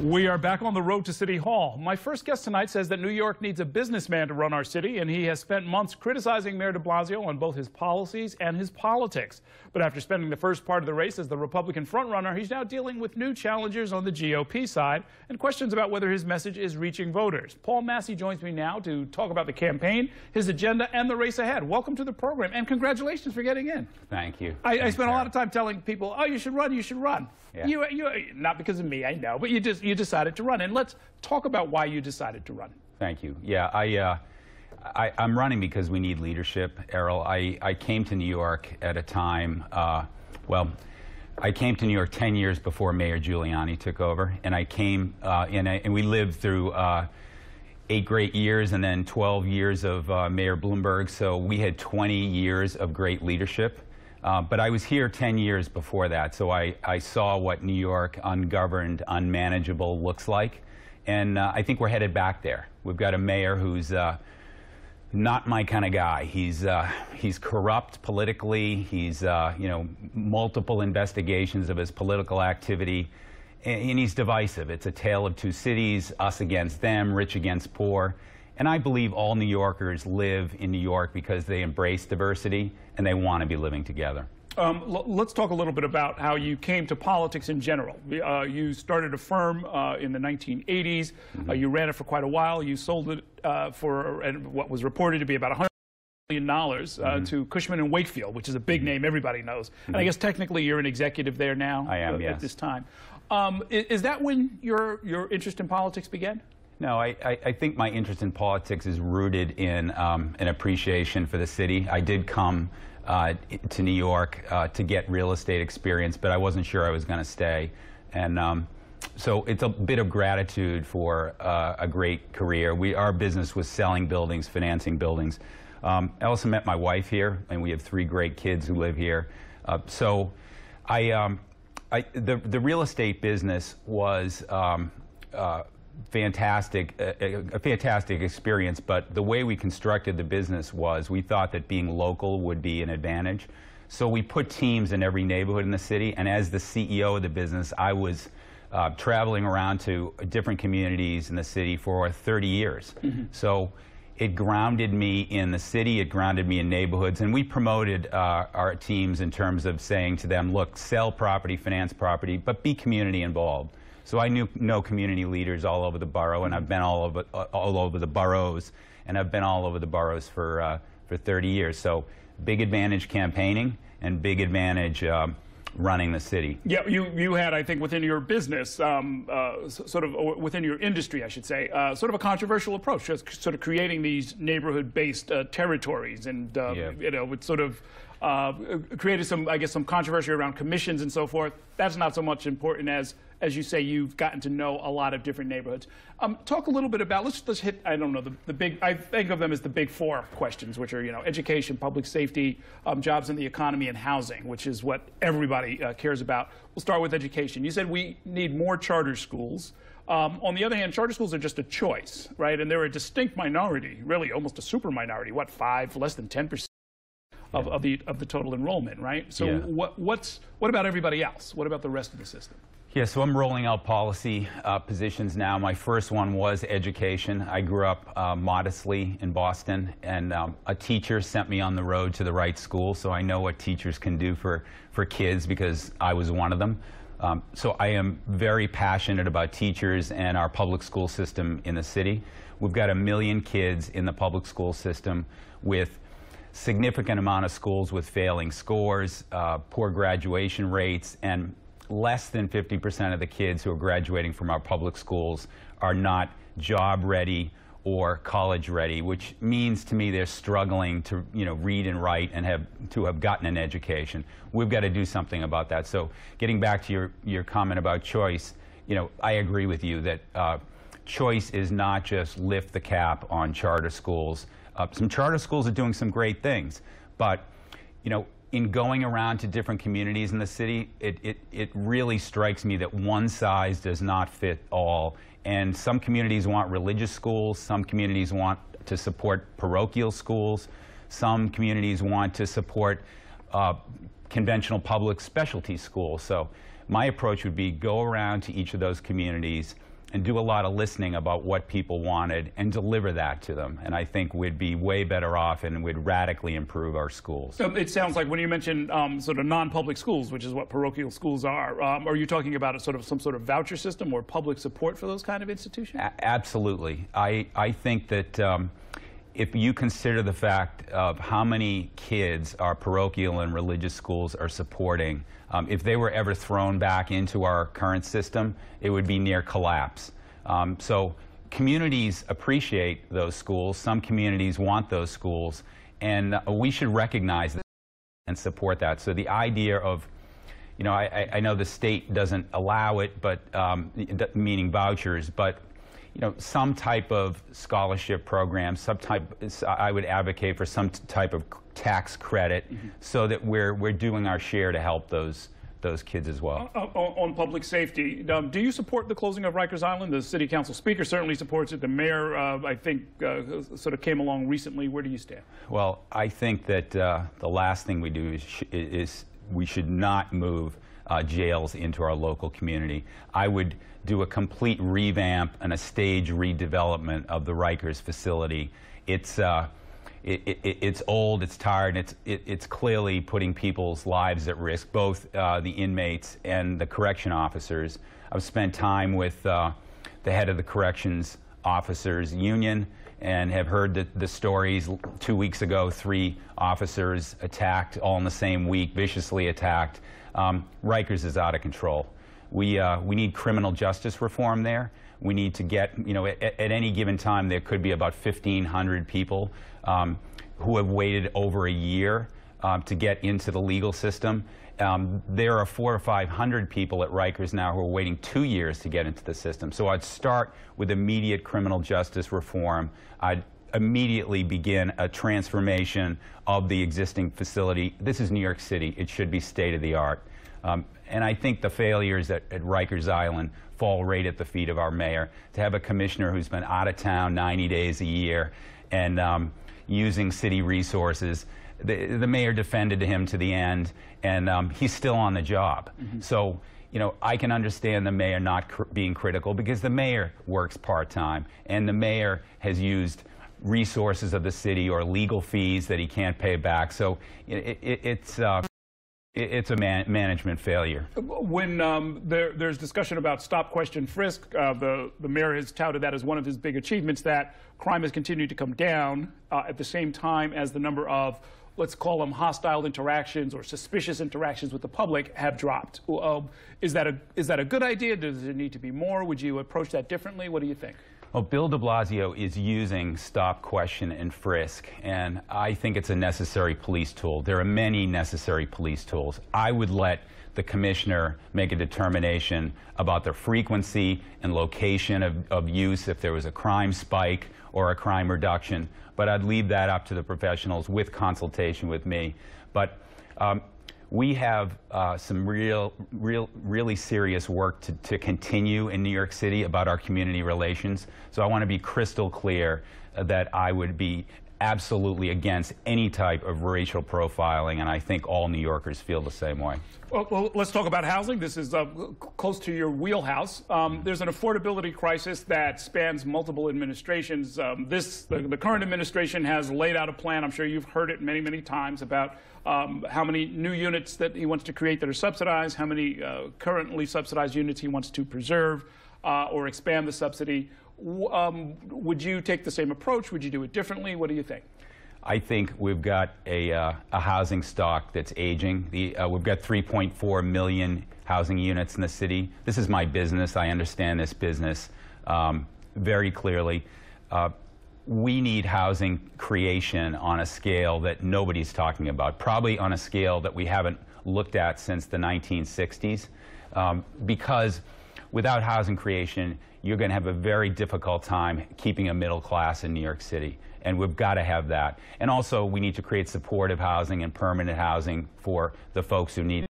We are back on the road to City Hall. My first guest tonight says that New York needs a businessman to run our city, and he has spent months criticizing Mayor de Blasio on both his policies and his politics. But after spending the first part of the race as the Republican frontrunner, he's now dealing with new challengers on the GOP side and questions about whether his message is reaching voters. Paul Massey joins me now to talk about the campaign, his agenda, and the race ahead. Welcome to the program, and congratulations for getting in. Thank you. I spent a lot of time telling people, oh, you should run, you should run. Yeah. You, not because of me, I know, but you decided to run. And let's talk about why you decided to run. Thank you. Yeah, I'm running because we need leadership, Errol. I came to New York at a time, well, I came to New York 10 years before Mayor Giuliani took over, and I came and we lived through 8 great years and then 12 years of Mayor Bloomberg, so we had 20 years of great leadership. But I was here 10 years before that, so I saw what New York ungoverned, unmanageable looks like, and I think we're headed back there. We've got a mayor who's not my kind of guy. He's corrupt politically. He's multiple investigations of his political activity, and he's divisive. It's a tale of two cities, us against them, rich against poor. And I believe all New Yorkers live in New York because they embrace diversity and they want to be living together. Let's talk a little bit about how you came to politics in general. You started a firm in the 1980s. Mm-hmm. You ran it for quite a while. You sold it for what was reported to be about $100 million to Cushman & Wakefield, which is a big name everybody knows. And I guess technically you're an executive there now. I am, yes. At this time. Is that when your interest in politics began? No, I think my interest in politics is rooted in an appreciation for the city. I did come to New York to get real estate experience, but I wasn't sure I was going to stay. And so it's a bit of gratitude for a great career. Our business was selling buildings, financing buildings. I also met my wife here, and we have 3 great kids who live here. So the real estate business was fantastic, a fantastic experience, but the way we constructed the business was we thought that being local would be an advantage. So we put teams in every neighborhood in the city, and as the CEO of the business, I was traveling around to different communities in the city for 30 years. Mm-hmm. So it grounded me in the city, it grounded me in neighborhoods, and we promoted our teams in terms of saying to them, look, sell property, finance property, but be community involved. So I know community leaders all over the borough, and I've been all over the boroughs, and I've been all over the boroughs for 30 years. So big advantage campaigning and big advantage running the city. Yeah, you had, I think, within your business, sort of, or within your industry, I should say, sort of a controversial approach, just sort of creating these neighborhood-based territories, and it sort of created some, I guess, some controversy around commissions and so forth. That's not so much important as you say, you've gotten to know a lot of different neighborhoods. Talk a little bit about, let's hit, I don't know, the big, I think of them as the big 4 questions, which are, education, public safety, jobs in the economy, and housing, which is what everybody cares about. We'll start with education. You said we need more charter schools. On the other hand, charter schools are just a choice, right? And they're a distinct minority, really almost a super minority, what, less than 10%? Of the total enrollment, right? So yeah. What about everybody else? What about the rest of the system? Yeah, so I'm rolling out policy positions now. My first one was education. I grew up modestly in Boston, and a teacher sent me on the road to the right school, so I know what teachers can do for kids because I was one of them. So I am very passionate about teachers and our public school system in the city. We've got 1 million kids in the public school system with significant amount of schools with failing scores, poor graduation rates, and less than 50% of the kids who are graduating from our public schools are not job ready or college ready, which means to me they're struggling to read and write and have gotten an education. We've got to do something about that. So getting back to your comment about choice, I agree with you that choice is not just lift the cap on charter schools. Some charter schools are doing some great things, but in going around to different communities in the city, it really strikes me that one size does not fit all. And some communities want religious schools, some communities want to support parochial schools, some communities want to support conventional public specialty schools. So my approach would be go around to each of those communities and do a lot of listening about what people wanted and deliver that to them. And I think we'd be way better off and would radically improve our schools. So it sounds like when you mention sort of non-public schools, which is what parochial schools are you talking about some sort of voucher system or public support for those kind of institutions? Absolutely. I think that if you consider the fact of how many kids our parochial and religious schools are supporting, if they were ever thrown back into our current system, it would be near collapse. So communities appreciate those schools. Some communities want those schools, and we should recognize that and support that. So the idea of, you know, I know the state doesn't allow it, but meaning vouchers, but you know, some type of scholarship program, I would advocate for some type of tax credit, so that we're doing our share to help those kids as well. On public safety, do you support the closing of Rikers Island? The city council speaker certainly supports it. The mayor, I think, sort of came along recently. Where do you stand? Well, I think that the last thing we do is we should not move jails into our local community. I would do a complete revamp and a stage redevelopment of the Rikers facility. It's old, it's tired, and it's clearly putting people's lives at risk, both the inmates and the correction officers. I've spent time with the head of the corrections officers union and have heard the stories. 2 weeks ago, 3 officers attacked all in the same week, viciously attacked. Rikers is out of control. We need criminal justice reform there. We need to get, you know, at any given time there could be about 1,500 people who have waited over a year to get into the legal system. There are 400 or 500 people at Rikers now who are waiting 2 years to get into the system. So I'd start with immediate criminal justice reform. I'd immediately begin a transformation of the existing facility. This is New York City. It should be state-of-the-art. And I think the failures at Rikers Island fall right at the feet of our mayor. To have a commissioner who's been out of town 90 days a year and using city resources, the mayor defended him to the end, and he's still on the job. So, you know, I can understand the mayor not being critical, because the mayor works part-time, and the mayor has used resources of the city or legal fees that he can't pay back. So it's a management failure. When there's discussion about stop, question, frisk, the mayor has touted that as one of his big achievements, that crime has continued to come down at the same time as the number of, let's call them hostile interactions or suspicious interactions with the public, have dropped. Is that a good idea? Does there need to be more? Would you approach that differently? What do you think? Well, Bill de Blasio is using stop, question, and frisk, and I think it's a necessary police tool. There are many necessary police tools. I would let the commissioner make a determination about the frequency and location of use if there was a crime spike or a crime reduction, but I'd leave that up to the professionals with consultation with me. But we have some really serious work to continue in New York City about our community relations. So I want to be crystal clear that I would be absolutely against any type of racial profiling, and I think all New Yorkers feel the same way. Well, let's talk about housing. This is close to your wheelhouse. There's an affordability crisis that spans multiple administrations. The current administration has laid out a plan. I'm sure you've heard it many, many times about how many new units that he wants to create that are subsidized, how many currently subsidized units he wants to preserve or expand the subsidy. Would you take the same approach? Would you do it differently? What do you think? I think we've got a housing stock that's aging. We've got 3.4 million housing units in the city. This is my business. I understand this business very clearly. We need housing creation on a scale that nobody's talking about, probably on a scale that we haven't looked at since the 1960s, because without housing creation, you're going to have a very difficult time keeping a middle class in New York City. And we've got to have that. And also, we need to create supportive housing and permanent housing for the folks who need it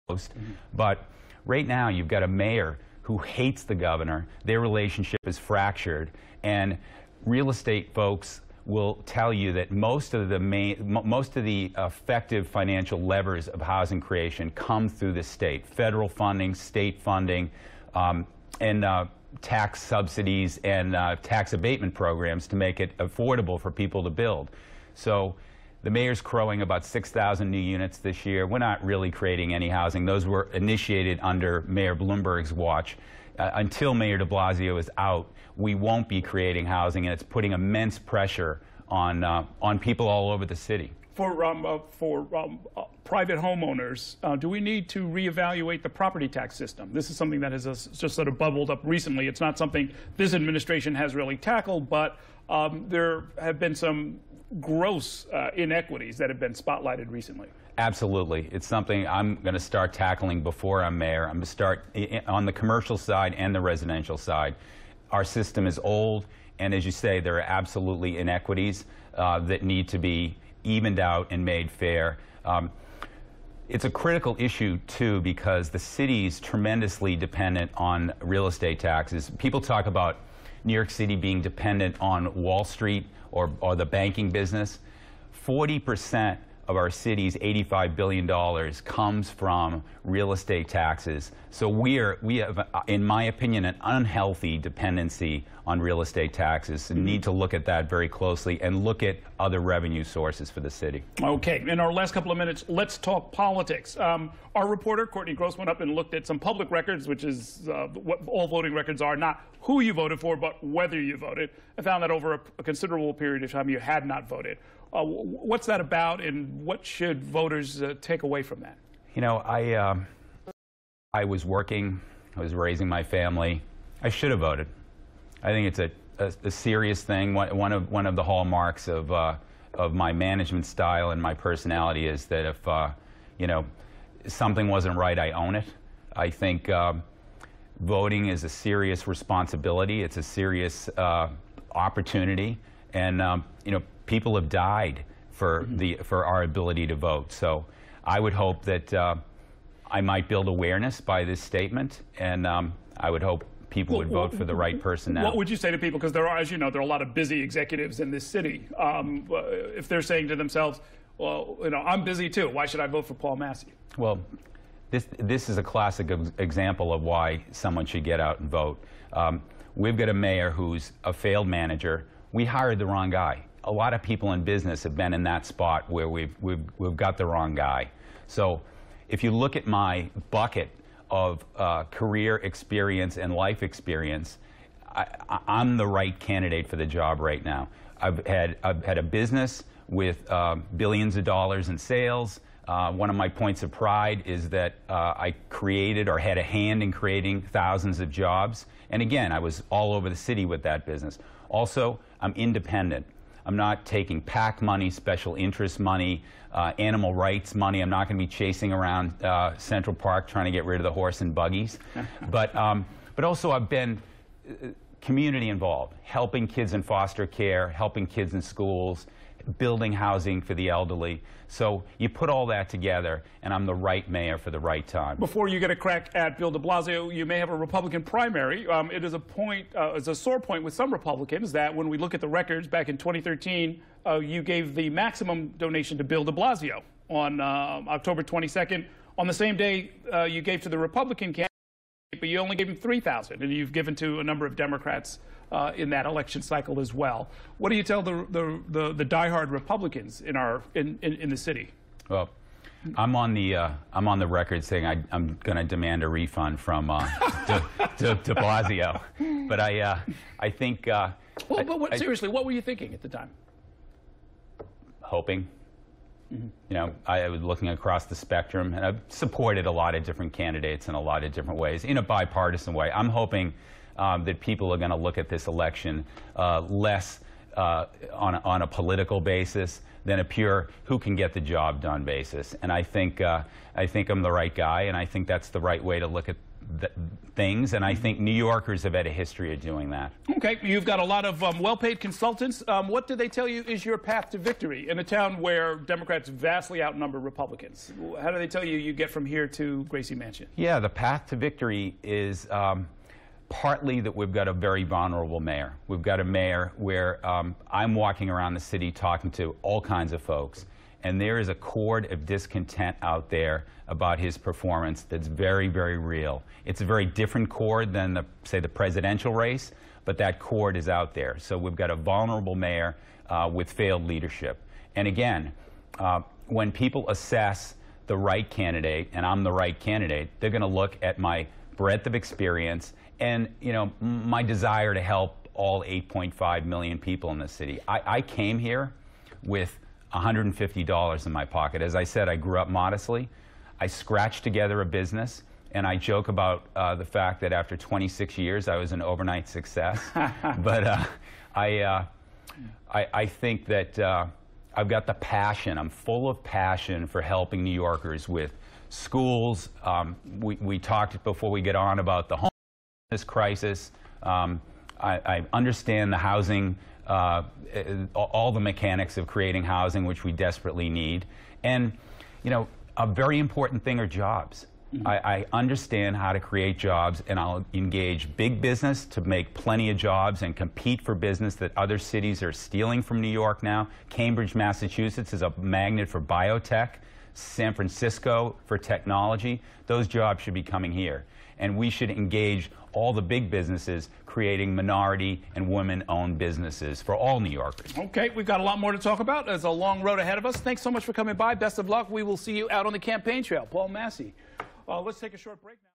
most. But right now, you've got a mayor who hates the governor. Their relationship is fractured. And real estate folks will tell you that most of the effective financial levers of housing creation come through the state. Federal funding, state funding, and tax subsidies and tax abatement programs to make it affordable for people to build. So the mayor's crowing about 6,000 new units this year. We're not really creating any housing. Those were initiated under Mayor Bloomberg's watch. Until Mayor de Blasio is out, we won't be creating housing, and it's putting immense pressure on people all over the city. For private homeowners, do we need to reevaluate the property tax system? This is something that has just sort of bubbled up recently. It's not something this administration has really tackled, but there have been some gross inequities that have been spotlighted recently. Absolutely. It's something I'm going to start tackling before I'm mayor. I'm going to start on the commercial side and the residential side. Our system is old, and as you say, there are absolutely inequities that need to be evened out and made fair. It's a critical issue, too, because the city's tremendously dependent on real estate taxes. People talk about New York City being dependent on Wall Street or the banking business. 40% of our city's $85 billion comes from real estate taxes. So we have, in my opinion, an unhealthy dependency on real estate taxes, and need to look at that very closely and look at other revenue sources for the city. Okay, in our last couple of minutes, let's talk politics. Our reporter, Courtney Gross, went up and looked at some public records, which is what all voting records are, not who you voted for, but whether you voted. I found that over a considerable period of time you had not voted. What's that about, and what should voters take away from that? You know, I was working, I was raising my family. I should have voted. I think it's a serious thing. One of the hallmarks of my management style and my personality is that if you know, something wasn't right, I own it. I think voting is a serious responsibility. It's a serious opportunity, and you know, people have died for our ability to vote. So I would hope that I might build awareness by this statement, and I would hope people would vote for the right person now. What would you say to people? Because there are, as you know, there are a lot of busy executives in this city. If they're saying to themselves, well, you know, I'm busy too, why should I vote for Paul Massey? Well, this is a classic example of why someone should get out and vote. We've got a mayor who's a failed manager. We hired the wrong guy. A lot of people in business have been in that spot where we've got the wrong guy. So if you look at my bucket of career experience and life experience, I'm the right candidate for the job right now. I've had a business with billions of dollars in sales. One of my points of pride is that I created or had a hand in creating thousands of jobs. And again, I was all over the city with that business. Also, I'm independent. I'm not taking PAC money, special interest money, animal rights money. I'm not going to be chasing around Central Park trying to get rid of the horse and buggies. But also I've been community involved, helping kids in foster care, helping kids in schools, building housing for the elderly. So you put all that together, and I'm the right mayor for the right time. Before you get a crack at Bill de Blasio, you may have a Republican primary. It is it's a sore point with some Republicans that when we look at the records back in 2013, you gave the maximum donation to Bill de Blasio on October 22nd. On the same day, you gave to the Republican candidate, but you only gave him $3,000, and you've given to a number of Democrats in that election cycle as well. What do you tell the diehard Republicans in the city? Well, I'm on the record saying I'm going to demand a refund from de Blasio, but I think. Seriously, what were you thinking at the time? Hoping. You know, I was looking across the spectrum, and I've supported a lot of different candidates in a lot of different ways, in a bipartisan way. I'm hoping that people are going to look at this election less on a political basis than a pure who can get the job done basis. And I think I'm the right guy, and I think that's the right way to look at things, and I think New Yorkers have had a history of doing that. Okay, you've got a lot of well-paid consultants. What do they tell you is your path to victory in a town where Democrats vastly outnumber Republicans? How do they tell you you get from here to Gracie Mansion? Yeah, the path to victory is partly that we've got a very vulnerable mayor. We've got a mayor where I'm walking around the city talking to all kinds of folks, And there is a chord of discontent out there about his performance that's very, very real. It's a very different chord than, say, the presidential race, but that chord is out there. So we've got a vulnerable mayor with failed leadership. And again, when people assess the right candidate, and I'm the right candidate, they're going to look at my breadth of experience and, you know, my desire to help all 8.5 million people in this city. I came here with $150 in my pocket. As I said, I grew up modestly. I scratched together a business, and I joke about the fact that after 26 years, I was an overnight success. But I think that I've got the passion. I'm full of passion for helping New Yorkers with schools. We talked before we get on about the homelessness crisis. I understand the housing, all the mechanics of creating housing, which we desperately need. And, you know, a very important thing are jobs. I understand how to create jobs, and I'll engage big business to make plenty of jobs and compete for business that other cities are stealing from New York now. Cambridge, Massachusetts is a magnet for biotech. San Francisco for technology. Those jobs should be coming here. And we should engage all the big businesses creating minority and women-owned businesses for all New Yorkers. Okay, we've got a lot more to talk about. There's a long road ahead of us. Thanks so much for coming by. Best of luck. We will see you out on the campaign trail. Paul Massey. Let's take a short break now.